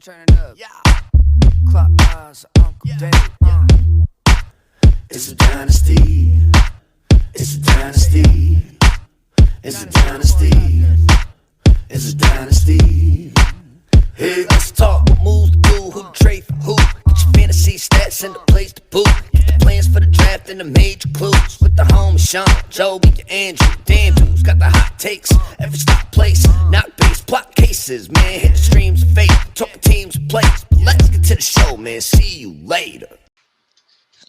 turn it up. Yeah. Clock eyes, Uncle Dave. It's a dynasty. It's a dynasty. It's a dynasty. It's a dynasty. Hey, let's talk what moves to do, who to trade for who. Get your fantasy stats and the place to boot. Get the plans for the draft and the major clues. With the home Sean, Jeudy and Andrew. Dan dudes got the hot takes. Every stop place, not base, plot cases. Man, hit the streams of fate. Talking teams and plays. But let's get to the show, man. See you later.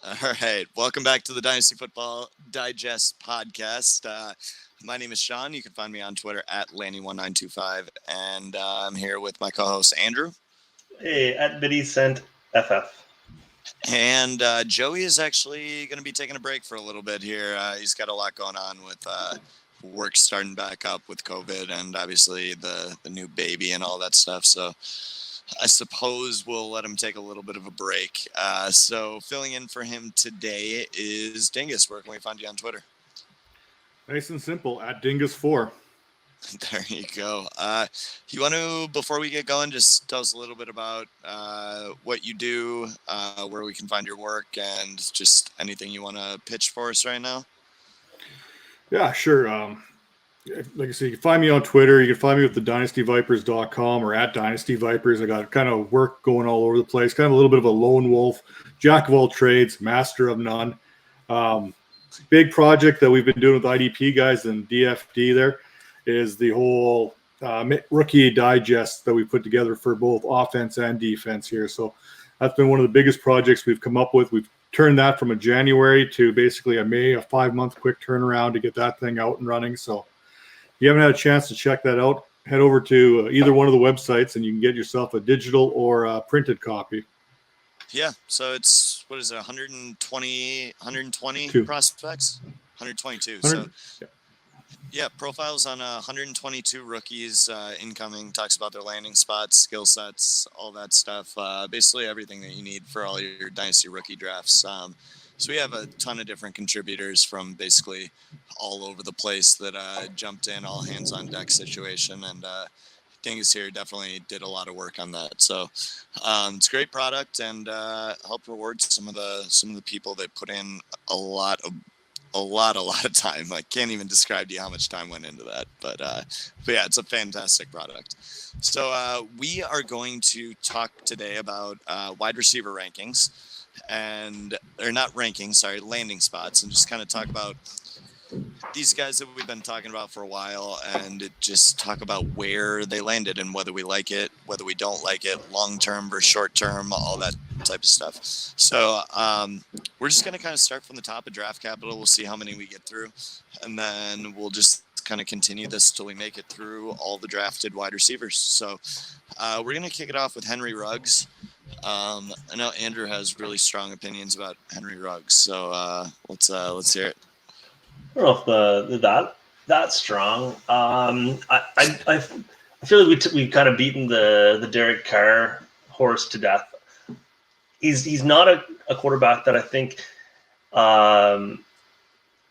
All right, welcome back to the Dynasty Football Digest podcast. My name is Sean. You can find me on Twitter at Lanny1925, and I'm here with my co-host Andrew. Hey, at BiddyCentFF. And Joey is actually going to be taking a break for a little bit here. He's got a lot going on with work starting back up with COVID, and obviously the new baby and all that stuff. So I suppose we'll let him take a little bit of a break. So filling in for him today is Dingus. Where can we find you on Twitter? Nice and simple, at Dingus4. There you go. You want to, before we get going, just tell us a little bit about what you do, where we can find your work, and just anything you want to pitch for us right now? Yeah, sure. Like I said, you can find me on Twitter. You can find me with the DynastyVipers.com or at DynastyVipers. I got kind of work going all over the place, kind of a little bit of a lone wolf, jack of all trades, master of none. Big project that we've been doing with IDP guys and DFD there is the whole rookie digest that we put together for both offense and defense here. So that's been one of the biggest projects we've come up with. We've turned that from a January to basically a May, a 5-month quick turnaround to get that thing out and running. So if you haven't had a chance to check that out, head over to either one of the websites and you can get yourself a digital or a printed copy. Yeah, so it's, what is it, 120 prospects? 122. So, yeah, profiles on 122 rookies incoming, talks about their landing spots, skill sets, all that stuff. Basically everything that you need for all your Dynasty rookie drafts. So we have a ton of different contributors from basically all over the place that jumped in, all hands on deck situation, and Dingus here definitely did a lot of work on that. So it's a great product, and help reward some of the people that put in a lot of time. I can't even describe to you how much time went into that, but yeah, it's a fantastic product. So we are going to talk today about wide receiver rankings, landing spots, and just kind of talk about these guys that we've been talking about for a while, and just talk about where they landed and whether we like it, whether we don't like it, long-term versus short-term, all that type of stuff. So we're just going to kind of start from the top of draft capital. We'll see how many we get through, and then we'll just kind of continue this till we make it through all the drafted wide receivers. So we're going to kick it off with Henry Ruggs. I know Andrew has really strong opinions about Henry Ruggs, so let's hear it. I don't know if that's strong. I feel like we've kind of beaten the Derek Carr horse to death. He's not a quarterback that I think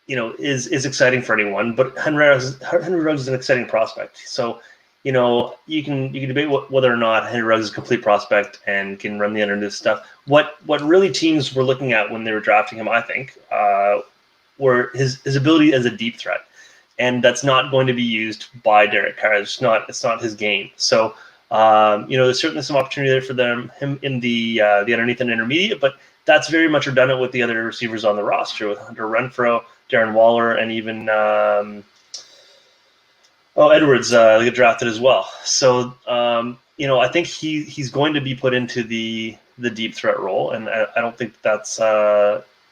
is exciting for anyone. But Henry Ruggs is an exciting prospect. So you can debate whether or not Henry Ruggs is a complete prospect and can run the underneath stuff. What really teams were looking at when they were drafting him, I think, were his ability as a deep threat, and that's not going to be used by Derek Carr. It's not his game. So there's certainly some opportunity there for him in the underneath and intermediate, but that's very much redundant with the other receivers on the roster, with Hunter Renfrow, Darren Waller, and even Edwards get drafted as well. So I think he's going to be put into the deep threat role, and I don't think that's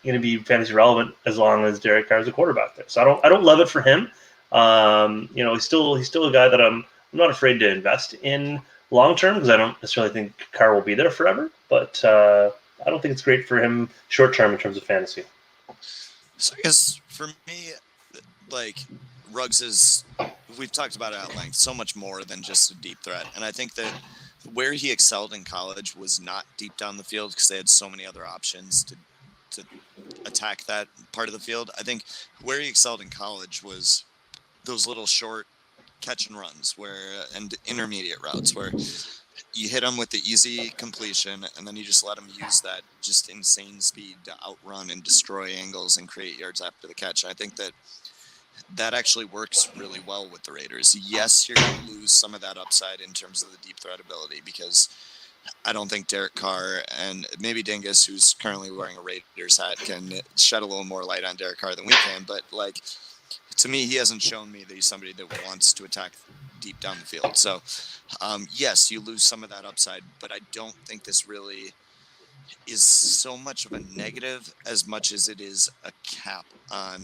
going to be fantasy relevant as long as Derek Carr is a quarterback there. So I don't love it for him. He's still a guy that I'm not afraid to invest in long term, because I don't necessarily think Carr will be there forever. But I don't think it's great for him short term in terms of fantasy. So I guess for me, like, Ruggs is, we've talked about it at length, so much more than just a deep threat. And I think that where he excelled in college was not deep down the field, because they had so many other options to attack that part of the field. I think where he excelled in college was those little short catch and runs and intermediate routes where you hit them with the easy completion, and then you just let them use that just insane speed to outrun and destroy angles and create yards after the catch. And I think that actually works really well with the Raiders. Yes, you're going to lose some of that upside in terms of the deep threat ability, because I don't think Derek Carr, and maybe Dingus, who's currently wearing a Raiders hat, can shed a little more light on Derek Carr than we can. But, like, to me, he hasn't shown me that he's somebody that wants to attack deep down the field. So, yes, you lose some of that upside, but I don't think this really is so much of a negative as much as it is a cap on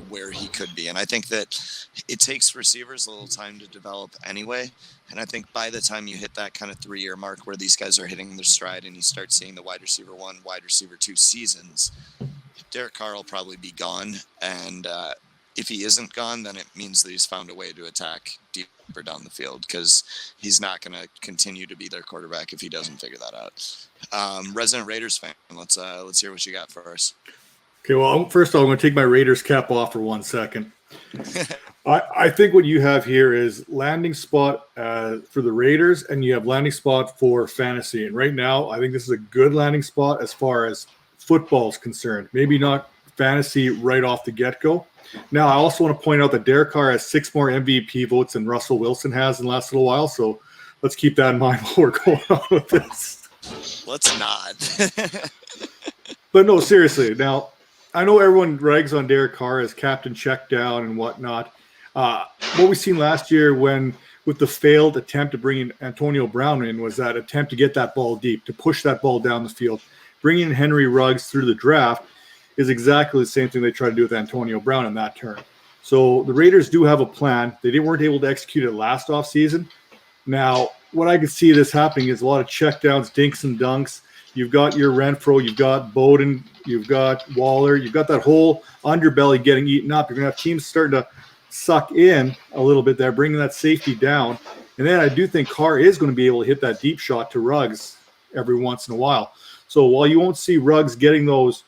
where he could be. And I think that it takes receivers a little time to develop anyway. And I think by the time you hit that kind of 3-year mark where these guys are hitting their stride and you start seeing the wide receiver 1, wide receiver 2 seasons, Derek Carr will probably be gone. And if he isn't gone, then it means that he's found a way to attack deeper down the field, because he's not going to continue to be their quarterback if he doesn't figure that out. Resident Raiders fan, let's hear what you got for us. Okay, well, first of all, I'm going to take my Raiders cap off for 1 second. I think what you have here is landing spot for the Raiders, and you have landing spot for fantasy. And right now, I think this is a good landing spot as far as football is concerned. Maybe not fantasy right off the get-go. Now, I also want to point out that Derek Carr has 6 more MVP votes than Russell Wilson has in the last little while. So let's keep that in mind while we're going on with this. Let's not. But no, seriously. Now, I know everyone rags on Derek Carr as captain check down and whatnot. What we seen last year with the failed attempt to bring in Antonio Brown in was that attempt to get that ball deep, to push that ball down the field. Bringing in Henry Ruggs through the draft is exactly the same thing they tried to do with Antonio Brown in that turn. So the Raiders do have a plan. They weren't able to execute it last offseason. Now, what I could see this happening is a lot of checkdowns, dinks and dunks. You've got your Renfro, you've got Bowden, you've got Waller, you've got that whole underbelly getting eaten up. You're going to have teams starting to suck in a little bit there, bringing that safety down. And then I do think Carr is going to be able to hit that deep shot to Ruggs every once in a while. So while you won't see Ruggs getting those,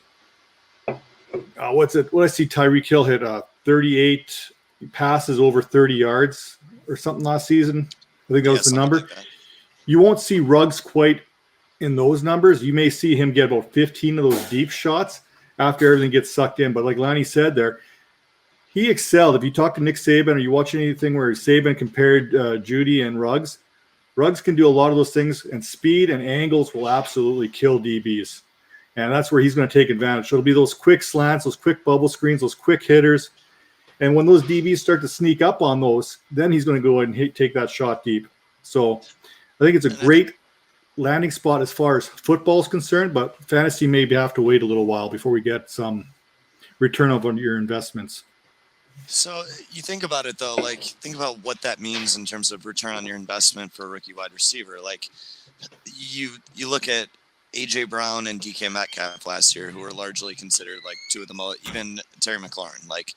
what I see Tyreek Hill hit 38 passes over 30 yards or something last season. I think that was the number. Like you won't see Ruggs quite in those numbers. You may see him get about 15 of those deep shots after everything gets sucked in. But like Lanny said there, he excelled. If you talk to Nick Saban or you watch anything where Saban compared Judy and Ruggs can do a lot of those things, and speed and angles will absolutely kill DBs. And that's where he's going to take advantage. So it'll be those quick slants, those quick bubble screens, those quick hitters. And when those DBs start to sneak up on those, then he's going to go ahead and take that shot deep. So I think it's a great landing spot as far as football is concerned, but fantasy maybe have to wait a little while before we get some return on your investments. So you think about it, though, like think about what that means in terms of return on your investment for a rookie wide receiver. Like you look at A.J. Brown and DK Metcalf last year, who were largely considered like two of the most, even Terry McLaurin, like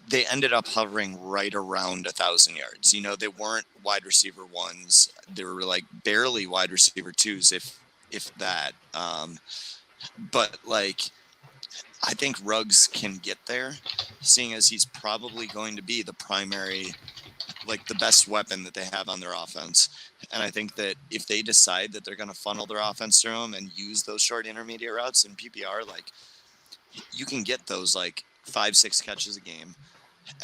they ended up hovering right around 1,000 yards. You know, they weren't wide receiver 1s. They were like barely wide receiver 2s, if that. But like, I think Ruggs can get there, seeing as he's probably going to be the primary, like the best weapon that they have on their offense. And I think that if they decide that they're going to funnel their offense through him and use those short intermediate routes in PPR, like you can get those like 5-6 catches a game.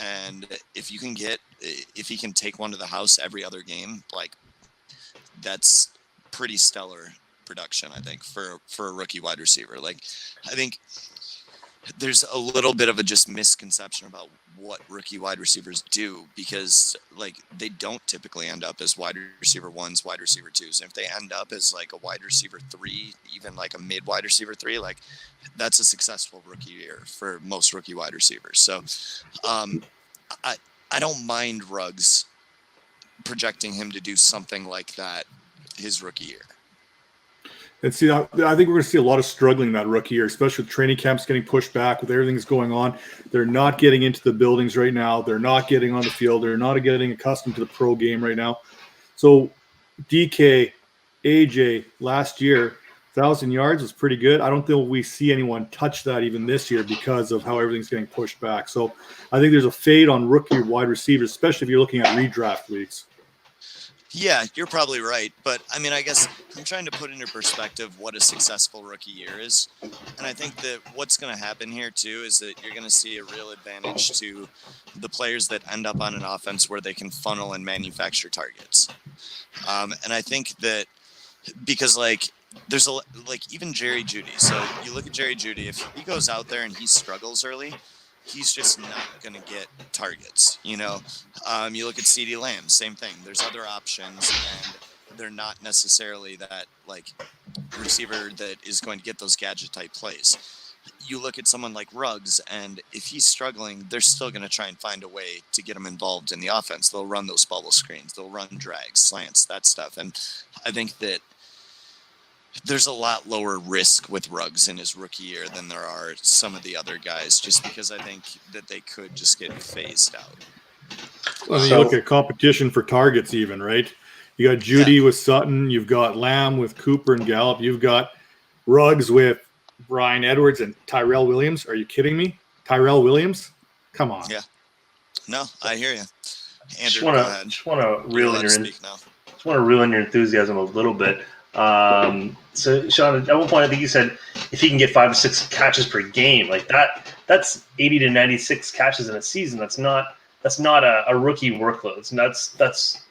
And if he can take one to the house every other game, like that's pretty stellar production, I think, for a rookie wide receiver. Like, I think there's a little bit of a just misconception about what rookie wide receivers do, because like they don't typically end up as wide receiver 1s, wide receiver 2s. And if they end up as like a wide receiver 3, even like a mid wide receiver 3, like that's a successful rookie year for most rookie wide receivers. So I don't mind Ruggs projecting him to do something like that his rookie year. And see, I think we're going to see a lot of struggling that rookie year, especially with training camps getting pushed back, with everything that's going on. They're not getting into the buildings right now. They're not getting on the field. They're not getting accustomed to the pro game right now. So DK, AJ last year, 1,000 yards was pretty good. I don't think we see anyone touch that even this year because of how everything's getting pushed back. So I think there's a fade on rookie wide receivers, especially if you're looking at redraft leagues. Yeah, you're probably right. But, I mean, I guess I'm trying to put into perspective what a successful rookie year is. And I think that what's going to happen here, too, is that you're going to see a real advantage to the players that end up on an offense where they can funnel and manufacture targets. And I think that because, like, there's even Jerry Jeudy. So you look at Jerry Jeudy, if he goes out there and he struggles early, he's just not going to get targets, you know. You look at CeeDee Lamb, same thing. There's other options, and they're not necessarily that, like, receiver that is going to get those gadget-type plays. You look at someone like Ruggs, and if he's struggling, they're still going to try and find a way to get him involved in the offense. They'll run those bubble screens. They'll run drags, slants, that stuff. And I think that there's a lot lower risk with Ruggs in his rookie year than there are some of the other guys, just because I think that they could just get phased out. Well, you look at competition for targets even, right? You got Judy with Sutton. You've got Lamb with Cooper and Gallup. You've got Ruggs with Brian Edwards and Tyrell Williams. Are you kidding me? Tyrell Williams? Come on. Yeah. No, I hear you. Andrew, just want to reel in your enthusiasm a little bit. So Sean, at one point I think you said if he can get 5 to 6 catches per game, like that's 80 to 96 catches in a season. That's not a rookie workload. That's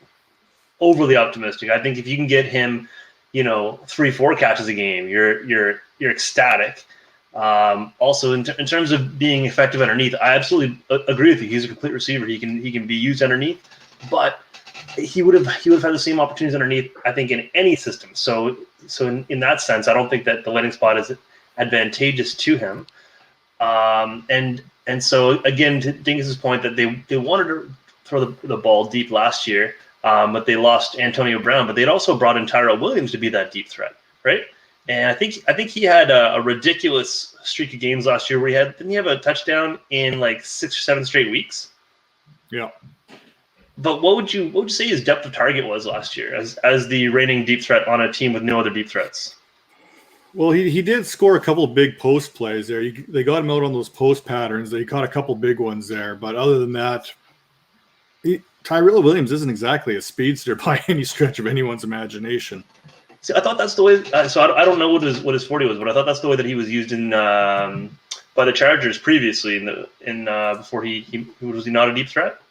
overly optimistic. I think if you can get him, 3-4 catches a game, you're ecstatic. Also in terms of being effective underneath, I absolutely agree with you. He's a complete receiver. He can be used underneath, but he would have had the same opportunities underneath, I think, in any system. So in that sense, I don't think that the landing spot is advantageous to him. And so again, to Dingus's point that they wanted to throw the ball deep last year, but they lost Antonio Brown, but they'd also brought in Tyrell Williams to be that deep threat, right? And I think he had a ridiculous streak of games last year where didn't he have a touchdown in like 6 or 7 straight weeks? Yeah. But what would you say his depth of target was last year as the reigning deep threat on a team with no other deep threats? Well, he did score a couple of big post plays there. They got him out on those post patterns. They caught a couple big ones there. But other than that, Tyrell Williams isn't exactly a speedster by any stretch of anyone's imagination. See, I thought that's the way. So I don't know what his 40 was, but I thought that's the way that he was used in by the Chargers previously. Before was he not a deep threat?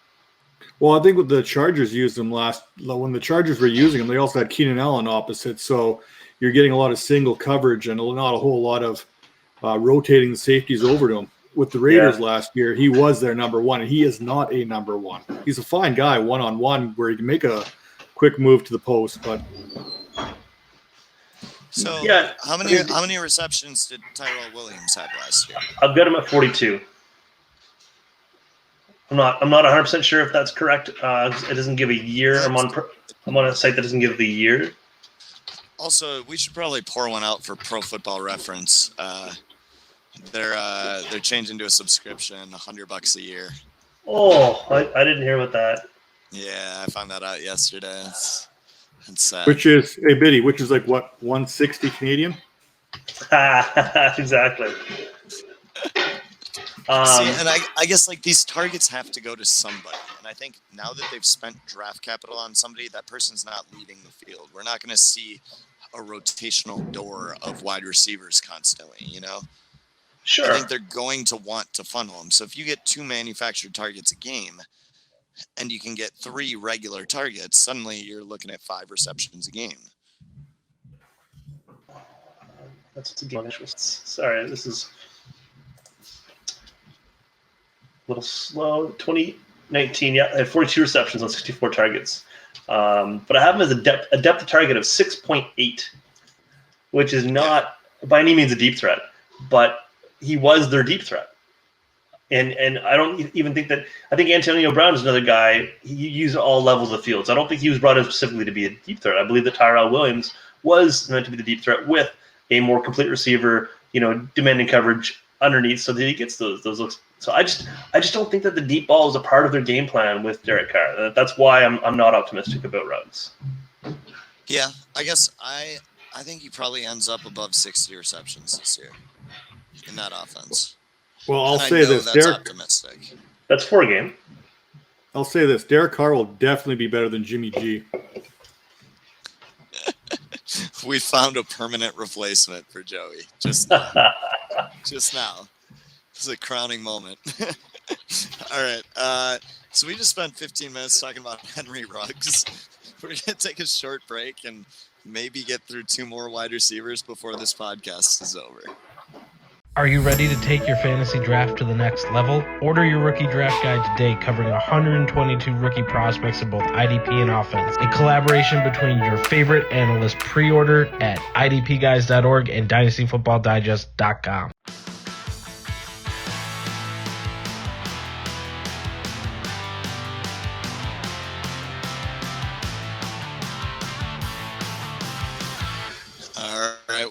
Well, I think with the Chargers used him when the Chargers were using him, they also had Keenan Allen opposite. So you're getting a lot of single coverage and not a whole lot of rotating the safeties over to him. With the Raiders last year, he was their number one, and he is not a number one. He's a fine guy one-on-one where he can make a quick move to the post. But so how many receptions did Tyrell Williams have last year? I've got him at 42. I'm not 100% sure if that's correct. It doesn't give a year. I'm on a site that doesn't give the year. Also, we should probably pour one out for Pro Football Reference. They're changing to a subscription, $100 a year. Oh, I didn't hear about that. Yeah, I found that out yesterday. It's sad. Which is like what, 160 Canadian? Exactly. See, and I guess like these targets have to go to somebody. And I think now that they've spent draft capital on somebody, that person's not leaving the field. We're not going to see a rotational door of wide receivers constantly, Sure. I think they're going to want to funnel them. So if you get 2 manufactured targets a game and you can get 3 regular targets, suddenly you're looking at 5 receptions a game. That's a game. Sorry, this is a little slow. 2019, I had 42 receptions on 64 targets. But I have him as a depth of target of 6.8, which is not by any means a deep threat, but he was their deep threat. And I don't even think that – I think Antonio Brown is another guy. He used all levels of fields. I don't think he was brought in specifically to be a deep threat. I believe that Tyrell Williams was meant to be the deep threat with a more complete receiver, demanding coverage underneath so that he gets those looks. So I just don't think that the deep ball is a part of their game plan with Derek Carr. That's why I'm not optimistic about Ruggs. Yeah, I guess I I think he probably ends up above 60 receptions this year in that offense. Well, I'll And say this, that's optimistic. That's 4 game. I'll say this: Derek Carr will definitely be better than Jimmy G. We found a permanent replacement for Joey just now. Just now. This is a crowning moment. All right. So we just spent 15 minutes talking about Henry Ruggs. We're going to take a short break and maybe get through 2 more wide receivers before this podcast is over. Are you ready to take your fantasy draft to the next level? Order your rookie draft guide today, covering 122 rookie prospects in both IDP and offense. A collaboration between your favorite analysts. Pre-order at idpguys.org and dynastyfootballdigest.com.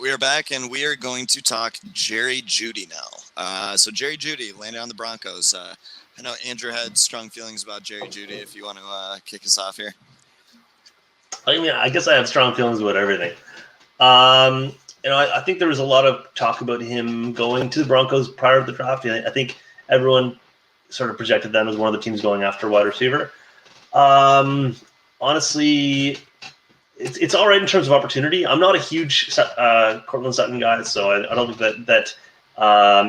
We are back, and we are going to talk Jerry Jeudy now. So Jerry Jeudy landed on the Broncos. I know Andrew had strong feelings about Jerry Jeudy. If you want to kick us off here. I mean, I guess I have strong feelings about everything. I think there was a lot of talk about him going to the Broncos prior to the draft. I think everyone sort of projected them as one of the teams going after wide receiver. Honestly, it's all right in terms of opportunity. I'm not a huge Cortland Sutton guy, so I don't think that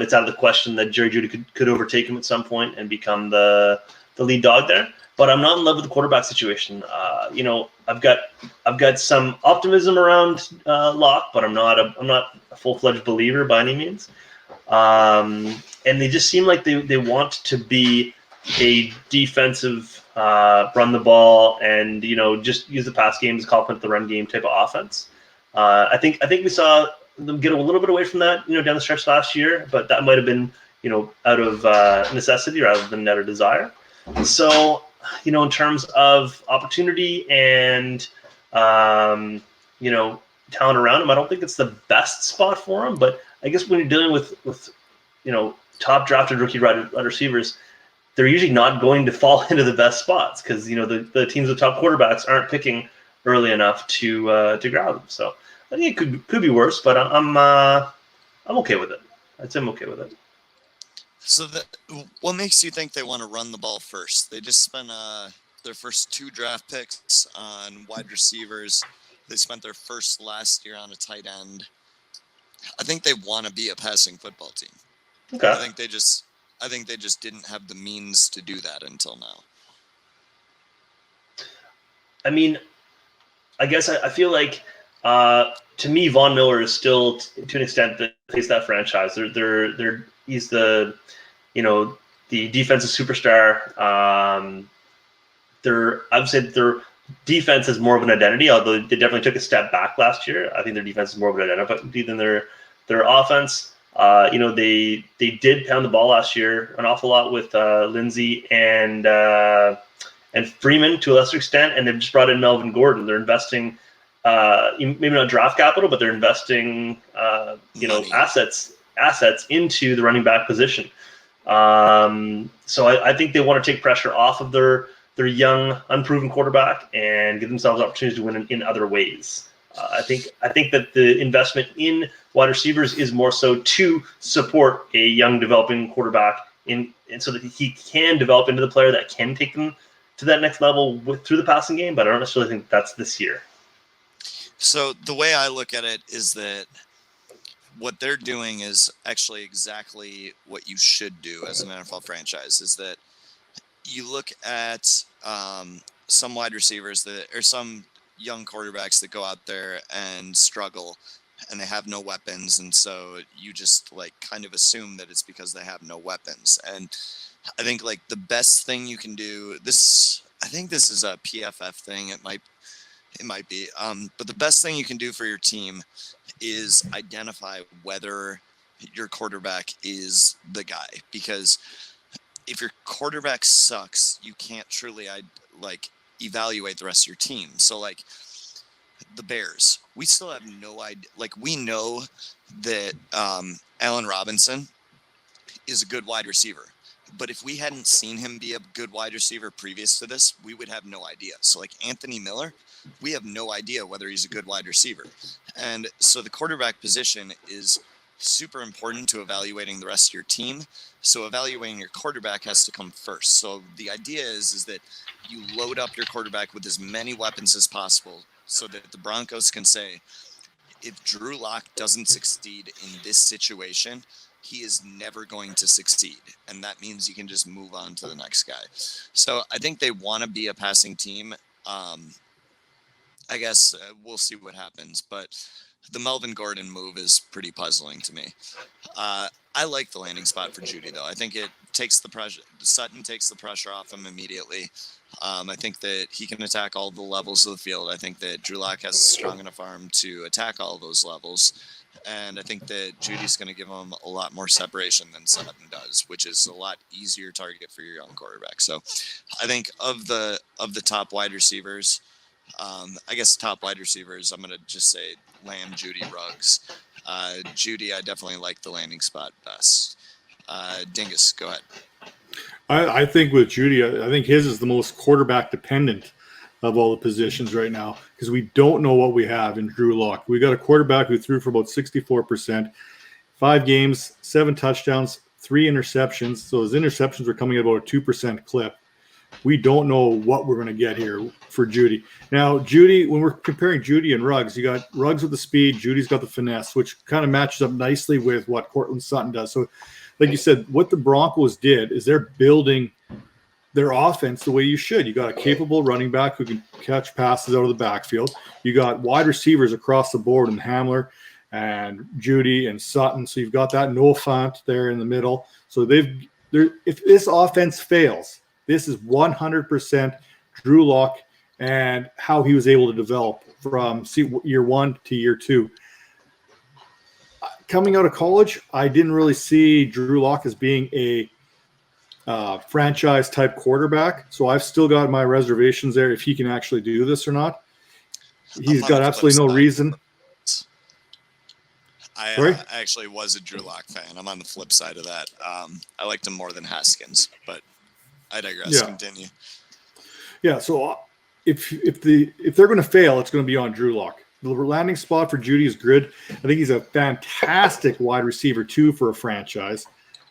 it's out of the question that Jerry Jeudy could overtake him at some point and become the lead dog there. But I'm not in love with the quarterback situation. I've got some optimism around Locke, but I'm not a full-fledged believer by any means. And they just seem like they want to be a defensive run the ball and just use the pass game to complement the run game type of offense. I think we saw them get a little bit away from that down the stretch last year, but that might have been out of necessity rather than out of desire. So in terms of opportunity and talent around him, I don't think it's the best spot for him. But I guess when you're dealing with top drafted rookie wide receivers, they're usually not going to fall into the best spots because the teams with top quarterbacks aren't picking early enough to grab them. So I think it could be worse, but I'm okay with it. I'd say I'm okay with it. So what makes you think they want to run the ball first? They just spent their first 2 draft picks on wide receivers. They spent their first last year on a tight end. I think they want to be a passing football team. Okay. I think they just didn't have the means to do that until now. I mean, I guess I feel like to me, Von Miller is still to an extent the face of that franchise. He's the defensive superstar. I would say their defense is more of an identity, although they definitely took a step back last year. I think their defense is more of an identity than their offense. They did pound the ball last year an awful lot with Lindsey and Freeman to a lesser extent, and they've just brought in Melvin Gordon. They're investing, maybe not draft capital, but they're investing, assets into the running back position. So I think they want to take pressure off of their young, unproven quarterback and give themselves opportunities to win in other ways. I think that the investment in wide receivers is more so to support a young, developing quarterback and so that he can develop into the player that can take them to that next level through the passing game. But I don't necessarily think that's this year. So the way I look at it is that what they're doing is actually exactly what you should do as an NFL franchise. Is that you look at some wide receivers or some young quarterbacks that go out there and struggle and they have no weapons, and so you just kind of assume that it's because they have no weapons. And I think the best thing you can do, I think this is a PFF thing, it might be, but the best thing you can do for your team is identify whether your quarterback is the guy, because if your quarterback sucks, you can't truly evaluate the rest of your team. So the Bears, we still have no idea. We know that Allen Robinson is a good wide receiver. But if we hadn't seen him be a good wide receiver previous to this, we would have no idea. So like Anthony Miller, we have no idea whether he's a good wide receiver. And so the quarterback position is super important to evaluating the rest of your team. So evaluating your quarterback has to come first. So the idea is that you load up your quarterback with as many weapons as possible so that the Broncos can say, if Drew Lock doesn't succeed in this situation, he is never going to succeed. And that means you can just move on to the next guy. So I think they want to be a passing team. I guess we'll see what happens. But the Melvin Gordon move is pretty puzzling to me. I like the landing spot for Judy, though. I think it takes the pressure. Sutton takes the pressure off him immediately. I think that he can attack all the levels of the field. I think that Drew Lock has a strong enough arm to attack all those levels. And I think that Judy's going to give him a lot more separation than Sutton does, which is a lot easier target for your young quarterback. So I think of the top wide receivers, I guess top wide receivers, I'm going to just say Lamb, Judy, Ruggs. Judy, I definitely like the landing spot best. Dingus, go ahead. I think with Judy, I think his is the most quarterback dependent of all the positions right now because we don't know what we have in Drew Lock. We got a quarterback who threw for about 64%, 5 games, 7 touchdowns, 3 interceptions. So his interceptions were coming at about a 2% clip. We don't know what we're going to get here for Judy. Now, Judy, when we're comparing Judy and Ruggs, you got Ruggs with the speed, Judy's got the finesse, which kind of matches up nicely with what Courtland Sutton does. So, like you said, what the Broncos did is they're building their offense the way you should. You got a capable running back who can catch passes out of the backfield. You got wide receivers across the board in Hamler and Judy and Sutton. So you've got that Noah Fant there in the middle. So if this offense fails, this is 100% Drew Lock and how he was able to develop from year 1 to year 2. Coming out of college, I didn't really see Drew Lock as being a franchise type quarterback. So I've still got my reservations there if he can actually do this or not. He's got absolutely no reason. I actually was a Drew Lock fan. I'm on the flip side of that. I liked him more than Haskins, but I digress. Yeah. Continue. Yeah. So if they're going to fail, it's going to be on Drew Lock. The landing spot for Judy is good. I think he's a fantastic wide receiver too for a franchise.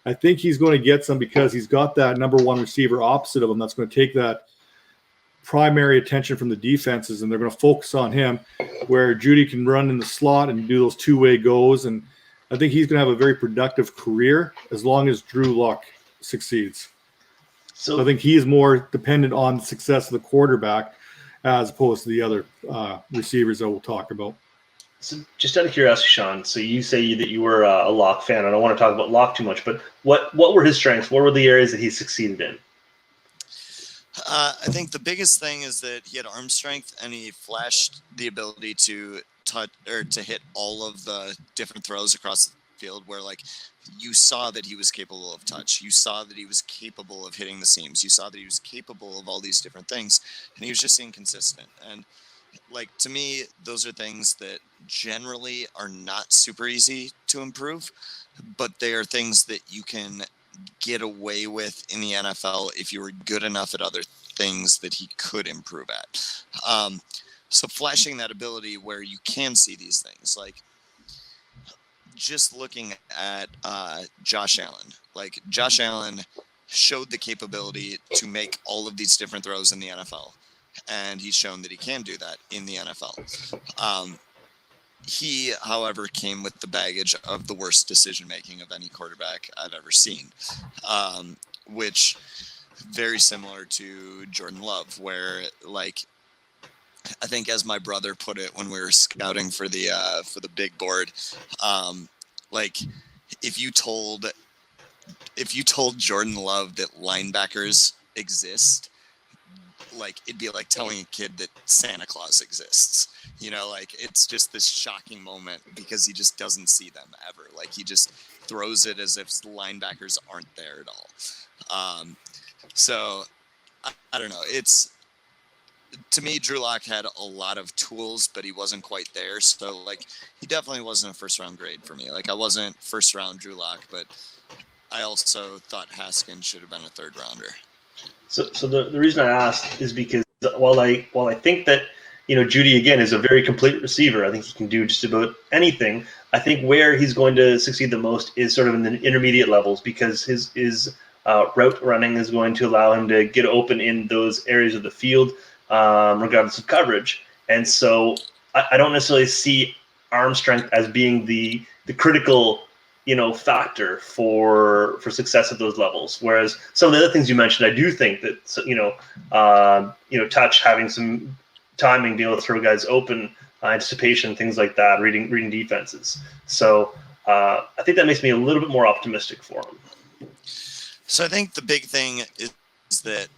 I think he's going to get some because he's got that number 1 receiver opposite of him that's going to take that primary attention from the defenses, and they're going to focus on him where Judy can run in the slot and do those two-way goes. And I think he's going to have a very productive career as long as Drew Lock succeeds. So I think he is more dependent on the success of the quarterback as opposed to the other receivers that we'll talk about. So just out of curiosity, Sean, so you say that you were a Lock fan. I don't want to talk about Lock too much, but what were his strengths? What were the areas that he succeeded in? I think the biggest thing is that he had arm strength and he flashed the ability to touch or to hit all of the different throws across the field where like you saw that he was capable of touch. You saw that he was capable of hitting the seams. You saw that he was capable of all these different things, and he was just inconsistent. And like, to me, those are things that generally are not super easy to improve, but they are things that you can get away with in the NFL if you were good enough at other things that he could improve at. So flashing that ability where you can see these things, like just looking at Josh Allen. Like, Josh Allen showed the capability to make all of these different throws in the NFL. And he's shown that he can do that in the NFL. He, however, came with the baggage of the worst decision-making of any quarterback I've ever seen, which very similar to Jordan Love, where, like, I think as my brother put it when we were scouting for the big board, like, if you told Jordan Love that linebackers exist, like, it'd be like telling a kid that Santa Claus exists. You know, like, it's just this shocking moment because he just doesn't see them ever. Like, he just throws it as if linebackers aren't there at all. So I don't know. It's, to me, Drew Lock had a lot of tools, but he wasn't quite there. So, like, he definitely wasn't a first-round grade for me. Like, I wasn't first-round Drew Lock, but I also thought Haskins should have been a third rounder. So the reason I asked is because while I think that, Jeudy again is a very complete receiver, I think he can do just about anything. I think where he's going to succeed the most is sort of in the intermediate levels, because his route running is going to allow him to get open in those areas of the field, regardless of coverage. And so I don't necessarily see arm strength as being the critical factor for success at those levels. Whereas some of the other things you mentioned, I do think that touch, having some timing, being able to throw guys open, anticipation, things like that, reading defenses. So I think that makes me a little bit more optimistic for him. So I think the big thing is that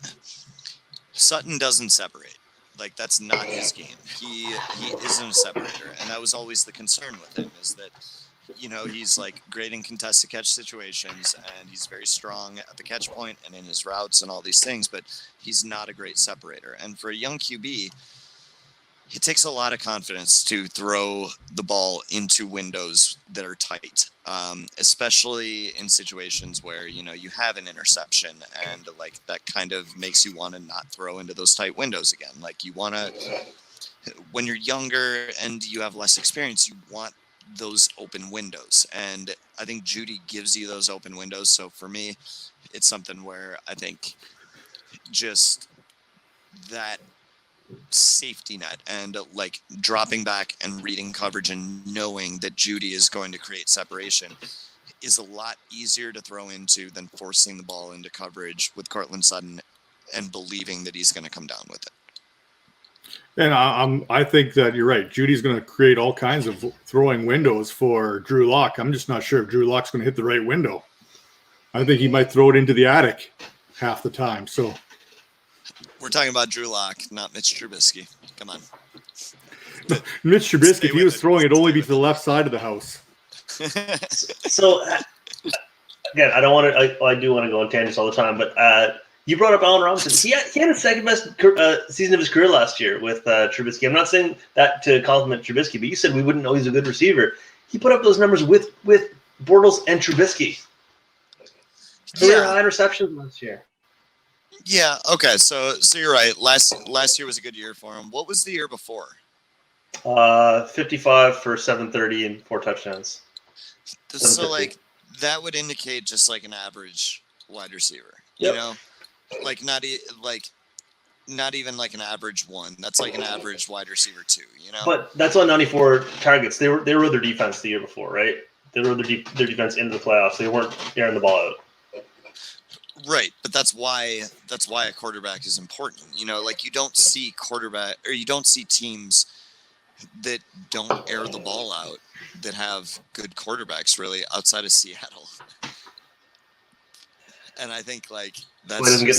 Sutton doesn't separate. Like, that's not his game. He isn't a separator, and that was always the concern with him, is that he's like great in contested catch situations, and he's very strong at the catch point and in his routes and all these things, but he's not a great separator. And for a young QB, it takes a lot of confidence to throw the ball into windows that are tight, especially in situations where, you have an interception, and like that kind of makes you want to not throw into those tight windows again. Like, you want to, when you're younger and you have less experience, you want those open windows, and I think Judy gives you those open windows. So for me, it's something where I think just that safety net and like dropping back and reading coverage and knowing that Judy is going to create separation is a lot easier to throw into than forcing the ball into coverage with Courtland Sutton and believing that he's going to come down with it. And I think that you're right. Judy's going to create all kinds of throwing windows for Drew Lock. I'm just not sure if Drew Lock's going to hit the right window. I think he might throw it into the attic half the time. So we're talking about Drew Lock, not Mitch Trubisky. Come on. Mitch Trubisky, if he was throwing, it'd only be to the left side of the house. So again, I do want to go on tangents all the time, but you brought up Allen Robinson. He had his second best season of his career last year with Trubisky. I'm not saying that to compliment Trubisky, but you said we wouldn't know he's a good receiver. He put up those numbers with Bortles and Trubisky. Career high receptions last year. Yeah. Okay. So you're right. Last year was a good year for him. What was the year before? 55 for 730 and 4 touchdowns. So like that would indicate just like an average wide receiver. Yep. Like not even like an average one. That's like an average wide receiver 2, But that's on 94 targets. They were their defense the year before, right? They were their defense into the playoffs. They weren't airing the ball out. Right, but that's why a quarterback is important. Like you don't see teams that don't air the ball out that have good quarterbacks really outside of Seattle. And I think like that's doesn't get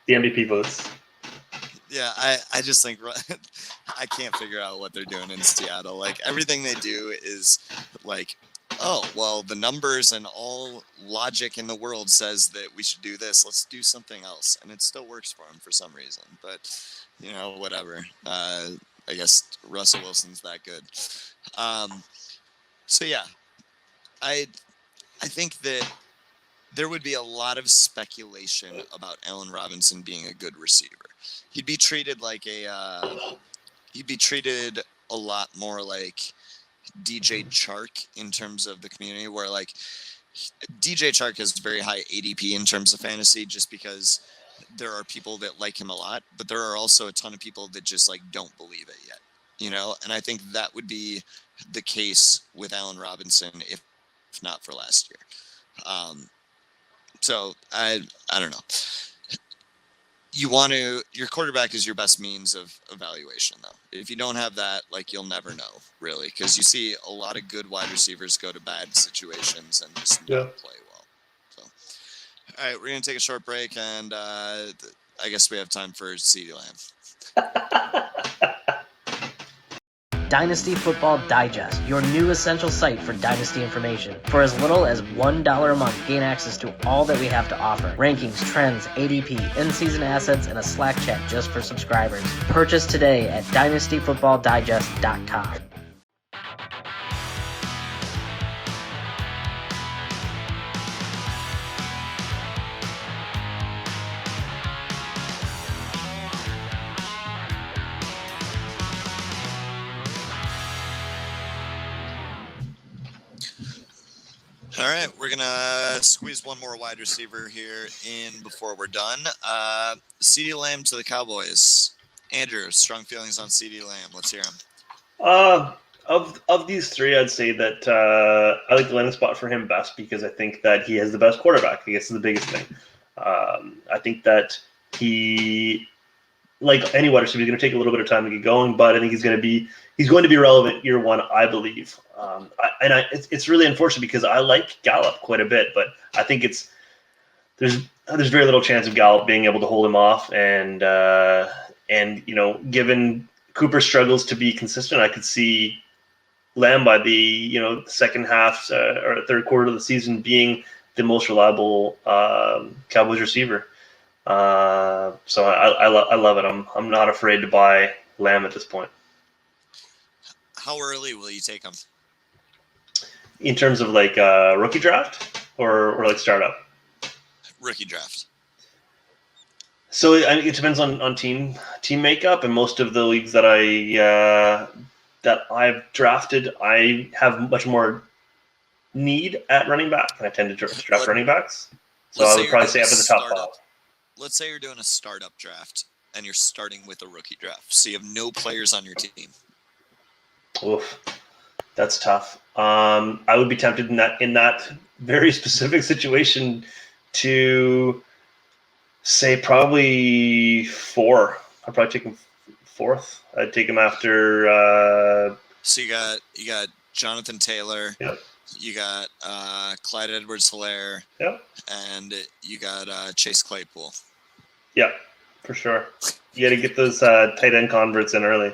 the MVP votes. Yeah, I just think I can't figure out what they're doing in Seattle. Like everything they do is like, oh, well, the numbers and all logic in the world says that we should do this. Let's do something else. And it still works for them for some reason. But, whatever. I guess Russell Wilson's that good. So, yeah, I think that there would be a lot of speculation about Allen Robinson being a good receiver. He'd be treated a lot more like DJ Chark in terms of the community, where like DJ Chark has very high ADP in terms of fantasy just because there are people that like him a lot, but there are also a ton of people that just like don't believe it yet, and I think that would be the case with Allen Robinson if not for last year. So I don't know. Your quarterback is your best means of evaluation, though. If you don't have that, like, you'll never know, really, because you see a lot of good wide receivers go to bad situations and just not play well. So, all right, we're going to take a short break, and I guess we have time for Ceedee Lamb. Dynasty Football Digest, your new essential site for Dynasty information. For as little as $1 a month, gain access to all that we have to offer. Rankings, trends, ADP, in-season assets, and a Slack chat just for subscribers. Purchase today at dynastyfootballdigest.com. All right, we're gonna squeeze one more wide receiver here in before we're done. CeeDee Lamb to the Cowboys. Andrew, strong feelings on CeeDee Lamb. Let's hear him. Of these three, I'd say that I like the landing spot for him best because I think that he has the best quarterback. I guess is the biggest thing. I think that he, like any wide receiver, he's going to take a little bit of time to get going, but I think he's going to be relevant year one, I believe. It's really unfortunate because I like Gallup quite a bit, but I think there's very little chance of Gallup being able to hold him off, and given Cooper struggles to be consistent, I could see Lamb by the second half or third quarter of the season being the most reliable Cowboys receiver. So I love it. I'm not afraid to buy Lamb at this point. How early will you take him? In terms of like rookie draft or like startup? Rookie draft. So it depends on team makeup, and most of the leagues that I've drafted, I have much more need at running back, and I tend to draft running backs. So I would probably say up in the top 5. Let's say you're doing a startup draft and you're starting with a rookie draft, so you have no players on your team. Oof, that's tough. I would be tempted in that very specific situation to say probably 4. I'd probably take him 4th. I'd take him after. So you got Jonathan Taylor. Yep. You got Clyde Edwards-Helaire. Yep. And you got Chase Claypool. Yep, for sure. You got to get those tight end converts in early.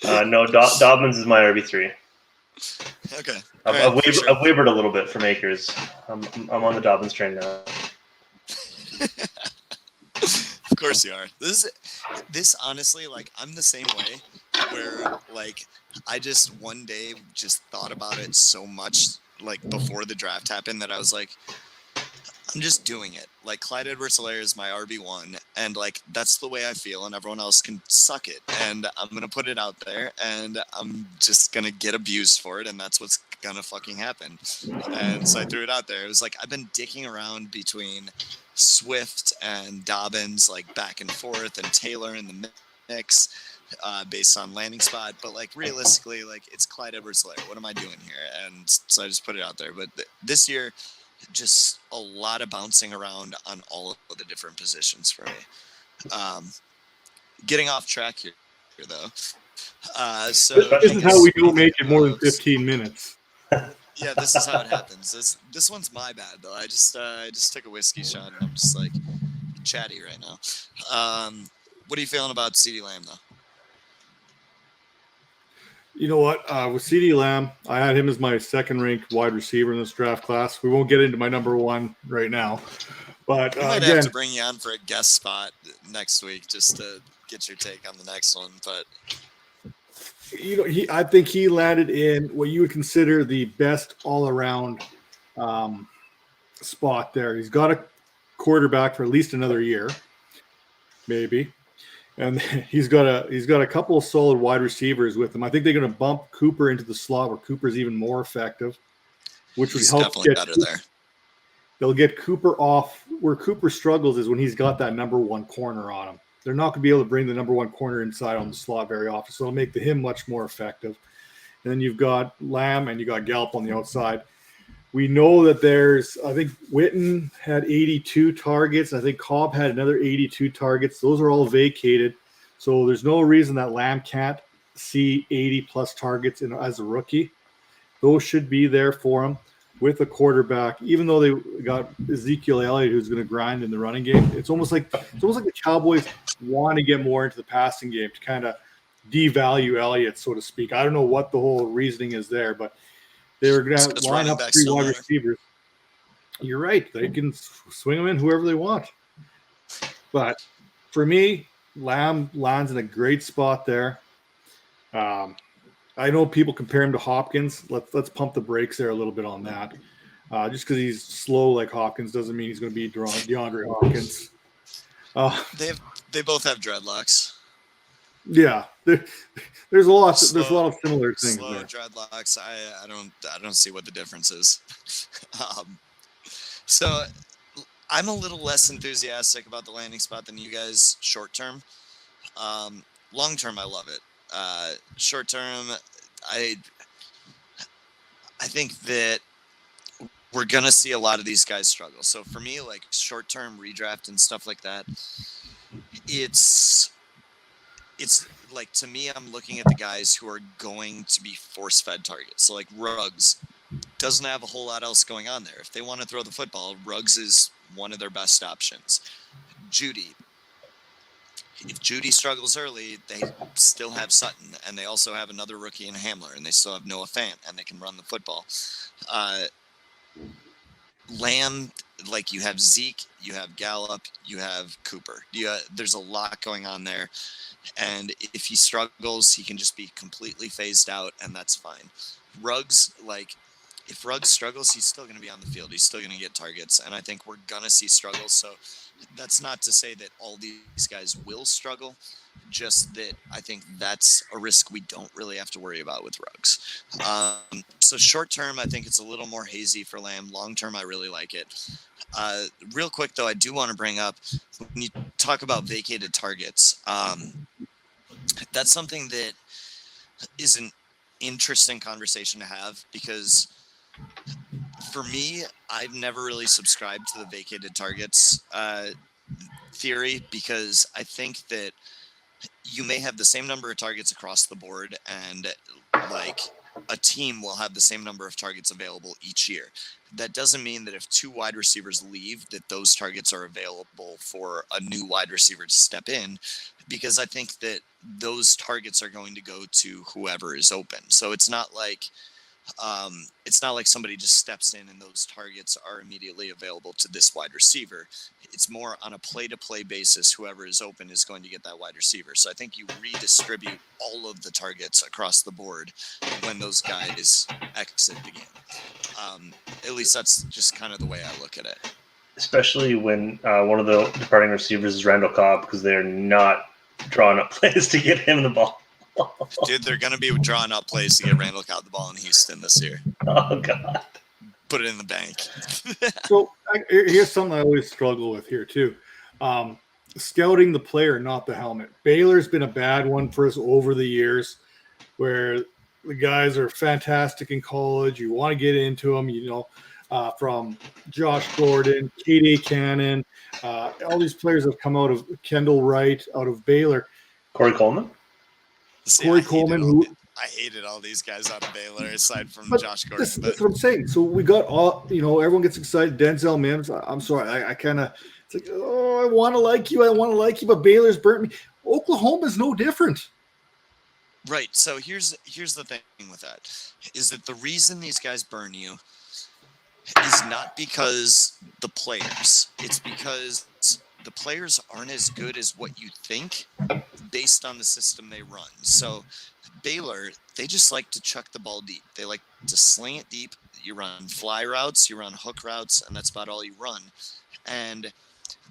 No, Dobbins is my RB3. Okay. I've wavered a little bit from Akers. I'm on the Dobbins train now. Of course you are. This honestly, like, I'm the same way, where like I just one day just thought about it so much, like before the draft happened, that I was like, I'm just doing it. Like, Clyde Edwards-Helaire is my RB1, and like that's the way I feel, and everyone else can suck it. And I'm gonna put it out there, and I'm just gonna get abused for it, and that's what's gonna fucking happen. And so I threw it out there. It was like I've been dicking around between Swift and Dobbins, like back and forth, and Taylor in the mix, based on landing spot. But like realistically, like it's Clyde Edwards-Helaire. What am I doing here? And so I just put it out there. But this year, just a lot of bouncing around on all of the different positions for me. Getting off track here though. So this is how we don't make it more than 15 minutes. Yeah, this is how it happens. This one's my bad though. I just took a whiskey shot and I'm just like chatty right now. What are you feeling about CeeDee Lamb though? You know what? With CeeDee Lamb, I had him as my second-ranked wide receiver in this draft class. We won't get into my number 1 right now, but I might again, have to bring you on for a guest spot next week just to get your take on the next one. But I think he landed in what you would consider the best all-around spot there. He's got a quarterback for at least another year, maybe. And he's got a couple of solid wide receivers with him. I think they're going to bump Cooper into the slot where Cooper's even more effective, which would help definitely better there. They'll get Cooper off. Where Cooper struggles is when he's got that number 1 corner on him. They're not going to be able to bring the number 1 corner inside on the slot very often, so it'll make him much more effective. And then you've got Lamb and you got Gallup on the outside. We know that I think Witten had 82 targets. I think Cobb had another 82 targets. Those are all vacated. So there's no reason that Lamb can't see 80-plus targets as a rookie. Those should be there for him with a quarterback, even though they got Ezekiel Elliott, who's going to grind in the running game. It's almost like the Cowboys want to get more into the passing game to kind of devalue Elliott, so to speak. I don't know what the whole reasoning is there, but they were going to line up 3 wide receivers. You're right. They can swing them in whoever they want. But for me, Lamb lands in a great spot there. I know people compare him to Hopkins. Let's pump the brakes there a little bit on that. Just because he's slow like Hopkins doesn't mean he's going to be DeAndre Hopkins. They both have dreadlocks. Yeah, there's a lot. There's a lot of similar things slow there. dreadlocks. I don't see what the difference is. So I'm a little less enthusiastic about the landing spot than you guys. Short term, long term, I love it. Short term, I think that we're gonna see a lot of these guys struggle. So for me, like short term redraft and stuff like that, it's like, to me, I'm looking at the guys who are going to be force-fed targets. So like Ruggs doesn't have a whole lot else going on there. If they want to throw the football, Ruggs is one of their best options. Judy. If Judy struggles early, they still have Sutton, and they also have another rookie in Hamler, and they still have Noah Fant, and they can run the football. Lamb, like, you have Zeke, you have Gallup, you have Cooper. There's a lot going on there. And if he struggles, he can just be completely phased out, and that's fine. Ruggs, like, if Ruggs struggles, he's still going to be on the field. He's still going to get targets, and I think we're going to see struggles. So that's not to say that all these guys will struggle, just that I think that's a risk we don't really have to worry about with Ruggs. So short term, I think it's a little more hazy for Lamb. Long term, I really like it. Real quick, though, I do want to bring up, when you talk about vacated targets, that's something that is an interesting conversation to have, because for me, I've never really subscribed to the vacated targets theory, because I think that you may have the same number of targets across the board, and like a team will have the same number of targets available each year. That doesn't mean that if two wide receivers leave, that those targets are available for a new wide receiver to step in, because I think that those targets are going to go to whoever is open. So it's not like somebody just steps in and those targets are immediately available to this wide receiver. It's more on a play-to-play basis. Whoever is open is going to get that wide receiver. So I think you redistribute all of the targets across the board when those guys exit the game. At least that's just kind of the way I look at it. Especially when one of the departing receivers is Randall Cobb, because they're not drawing up plays to get him the ball. Dude, they're going to be drawing up plays to get Randall Cobb the ball in Houston this year. Oh, God. Put it in the bank. So here's something I always struggle with here, too. Scouting the player, not the helmet. Baylor's been a bad one for us over the years, where the guys are fantastic in college. You want to get into them, from Josh Gordon, K.D. Cannon. All these players have come out of Kendall Wright, out of Baylor. Corey Coleman? Corey Coleman, I hated all these guys out of Baylor, aside from Josh Gordon. That's what I'm saying. So we got all, everyone gets excited. Denzel Mims. I'm sorry. I kind of, it's like, I want to like you, but Baylor's burnt me. Oklahoma's no different. Right. So here's the thing with that, is that the reason these guys burn you is not because the players. It's because the players aren't as good as what you think based on the system they run. So Baylor, they just like to chuck the ball deep. They like to sling it deep. You run fly routes, you run hook routes, and that's about all you run. And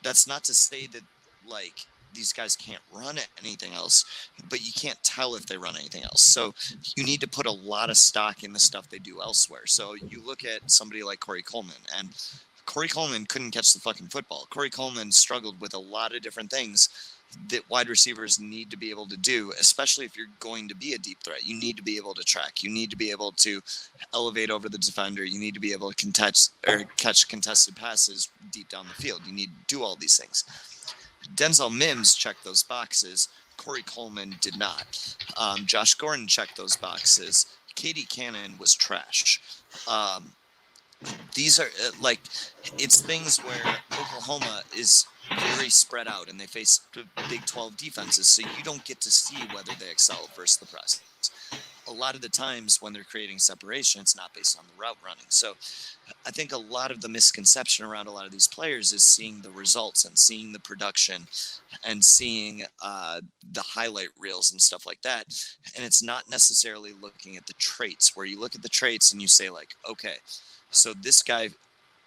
that's not to say that, like, these guys can't run anything else, but you can't tell if they run anything else. So you need to put a lot of stock in the stuff they do elsewhere. So you look at somebody like Corey Coleman, and Corey Coleman couldn't catch the fucking football. Corey Coleman struggled with a lot of different things that wide receivers need to be able to do, especially if you're going to be a deep threat. You need to be able to track. You need to be able to elevate over the defender. You need to be able to catch contested passes deep down the field. You need to do all these things. Denzel Mims checked those boxes. Corey Coleman did not. Josh Gordon checked those boxes. K.D. Cannon was trash. These are it's things where Oklahoma is very spread out and they face Big 12 defenses, so you don't get to see whether they excel versus the press. A lot of the times when they're creating separation, it's not based on the route running. So I think a lot of the misconception around a lot of these players is seeing the results and seeing the production and seeing the highlight reels and stuff like that. And it's not necessarily looking at the traits, where you look at the traits and you say, like, okay, so this guy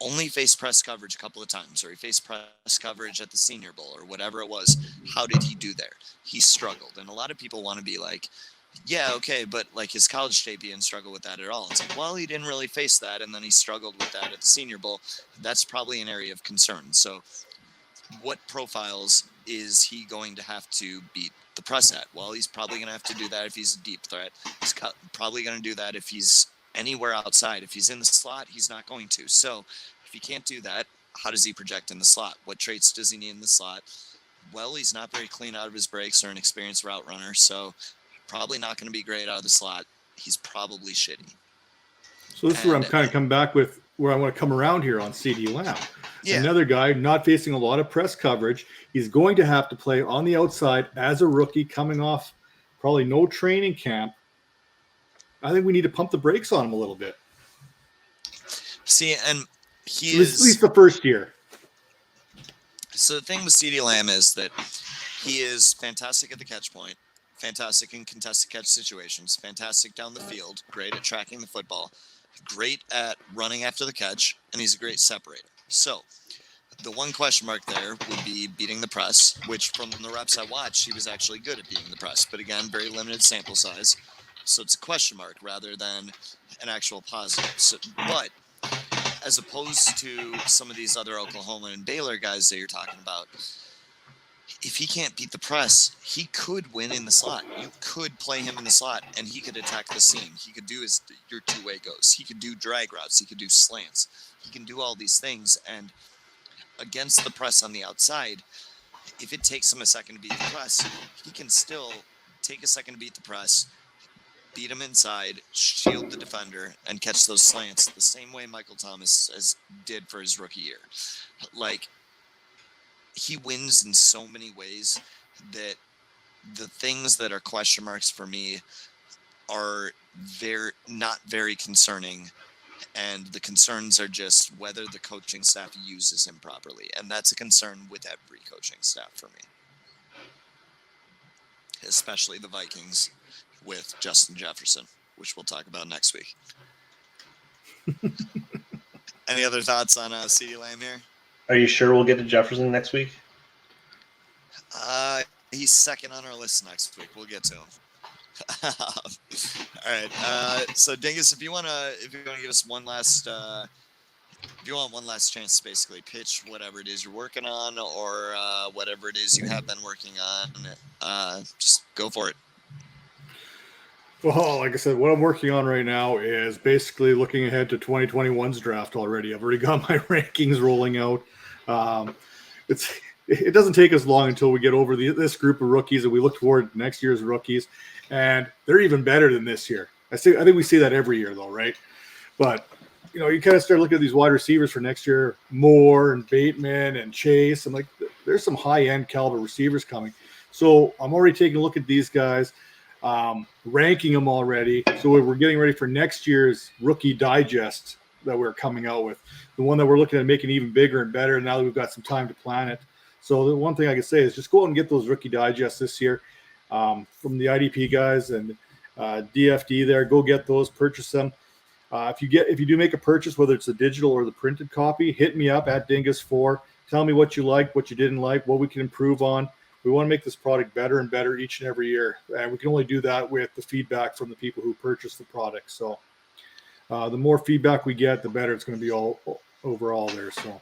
only faced press coverage a couple of times, or he faced press coverage at the Senior Bowl or whatever it was. How did he do there? He struggled. And a lot of people want to be like, yeah, okay, but like his college tape, he didn't struggle with that at all. It's like, well, he didn't really face that, and then he struggled with that at the Senior Bowl. That's probably an area of concern. So what profiles is he going to have to beat the press at? Well, he's probably going to have to do that if he's a deep threat. He's probably going to do that if he's anywhere outside. If he's in the slot, he's not going to. So if he can't do that, how does he project in the slot? What traits does he need in the slot? Well, he's not very clean out of his breaks or an experienced route runner, so probably not going to be great out of the slot. He's probably shitty. So this is where I'm kind of come back with where I want to come around here on CeeDee Lamb. Yeah. Another guy not facing a lot of press coverage. He's going to have to play on the outside as a rookie coming off probably no training camp. I think we need to pump the brakes on him a little bit. See, and he is... At least the first year. So the thing with CeeDee Lamb is that he is fantastic at the catch point, fantastic in contested catch situations, fantastic down the field, great at tracking the football, great at running after the catch, and he's a great separator. So the one question mark there would be beating the press, which from the reps I watched, he was actually good at beating the press. But again, very limited sample size. So it's a question mark rather than an actual positive. So, but as opposed to some of these other Oklahoma and Baylor guys that you're talking about, if he can't beat the press, he could win in the slot. You could play him in the slot, and he could attack the seam. He could do your two-way goes. He could do drag routes. He could do slants. He can do all these things. And against the press on the outside, if it takes him a second to beat the press, he can still take a second to beat the press, beat him inside, shield the defender, and catch those slants the same way Michael Thomas did for his rookie year. Like, he wins in so many ways that the things that are question marks for me are not very concerning. And the concerns are just whether the coaching staff uses him properly. And that's a concern with every coaching staff for me, especially the Vikings with Justin Jefferson, which we'll talk about next week. Any other thoughts on CeeDee Lamb here? Are you sure we'll get to Jefferson next week? He's second on our list next week. We'll get to him. All right. So Dingus, if you want to give us one last chance to basically pitch whatever it is you're working on or whatever it is you have been working on, just go for it. Well, like I said, what I'm working on right now is basically looking ahead to 2021's draft already. I've already got my rankings rolling out. It doesn't take us long until we get over this group of rookies and we look toward next year's rookies, and they're even better than this year. I think we say that every year, though, right? But you kind of start looking at these wide receivers for next year, Moore and Bateman and Chase. I'm like, there's some high-end caliber receivers coming. So I'm already taking a look at these guys. Ranking them already. So we're getting ready for next year's rookie digest that we're coming out with. The one that we're looking at making even bigger and better now that we've got some time to plan it. So the one thing I can say is just go out and get those rookie digests this year from the IDP guys and DFD there. Go get those, purchase them. If you do make a purchase, whether it's the digital or the printed copy, hit me up at Dingus4. Tell me what you liked, what you didn't like, what we can improve on. We want to make this product better and better each and every year. And we can only do that with the feedback from the people who purchase the product. So the more feedback we get, the better it's going to be all overall there. So,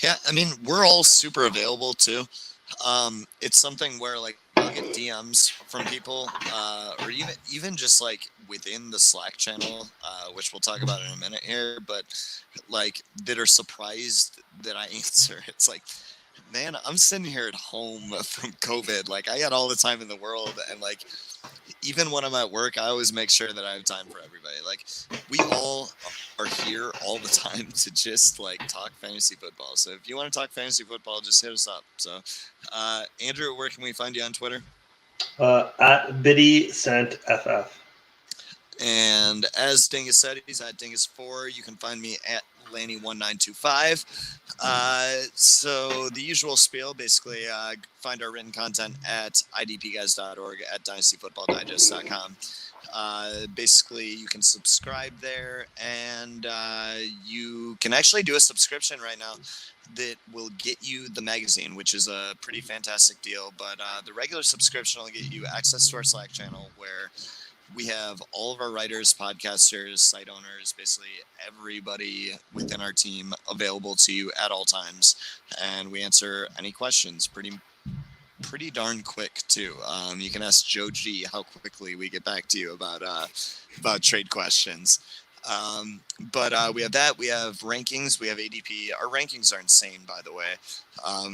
yeah, I mean, we're all super available too. It's something where like I'll get DMs from people or even just like within the Slack channel, which we'll talk about in a minute here, but like that are surprised that I answer. It's like, man, I'm sitting here at home from COVID. Like, I got all the time in the world. And, like, even when I'm at work, I always make sure that I have time for everybody. Like, we all are here all the time to just, like, talk fantasy football. So if you want to talk fantasy football, just hit us up. So, Andrew, where can we find you on Twitter? At BiddyCentFF. And as Dingus said, he's at Dingus4. You can find me at Lanny1925. So the usual spiel, basically, find our written content at idpguys.org, at dynastyfootballdigest.com. Basically, you can subscribe there, and you can actually do a subscription right now that will get you the magazine, which is a pretty fantastic deal. But the regular subscription will get you access to our Slack channel, where we have all of our writers, podcasters, site owners, basically everybody within our team available to you at all times, and we answer any questions pretty darn quick too. You can ask Jeudy how quickly we get back to you about trade questions. But we have that. We have rankings. We have ADP. Our rankings are insane, by the way.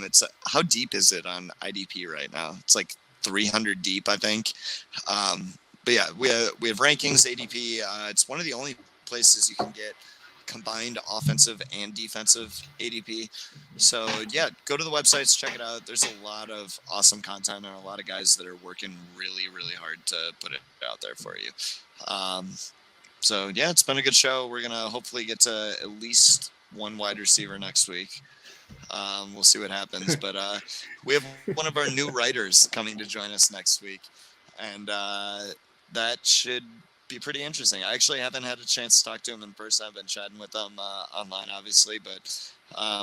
It's how deep is it on IDP right now? It's like 300 deep, I think. But yeah, we have rankings, ADP. It's one of the only places you can get combined offensive and defensive ADP. So yeah, go to the websites, check it out. There's a lot of awesome content and a lot of guys that are working really, really hard to put it out there for you. So yeah, it's been a good show. We're going to hopefully get to at least one wide receiver next week. We'll see what happens, but we have one of our new writers coming to join us next week, and that should be pretty interesting. I actually haven't had a chance to talk to him in person. I've been chatting with him online, obviously, but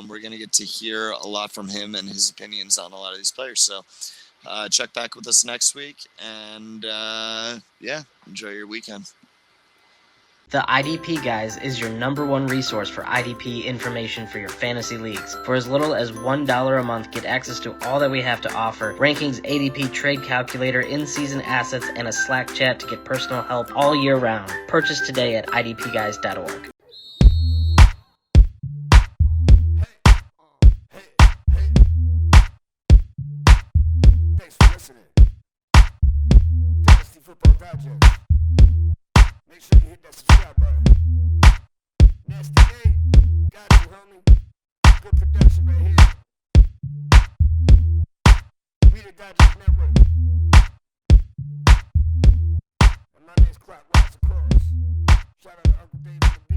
we're going to get to hear a lot from him and his opinions on a lot of these players. So check back with us next week, and yeah, enjoy your weekend. The IDP Guys is your #1 resource for IDP information for your fantasy leagues. For as little as $1 a month, get access to all that we have to offer: rankings, ADP, trade calculator, in-season assets, and a Slack chat to get personal help all year round. Purchase today at idpguys.org. Thanks for listening. Dynasty Football Digest. Make sure you hit that subscribe button. Nasty A, got you, homie. Good production right here. We the Digest Network. And my name's Clockwise, of course. Shout out to Uncle Dave on the beat.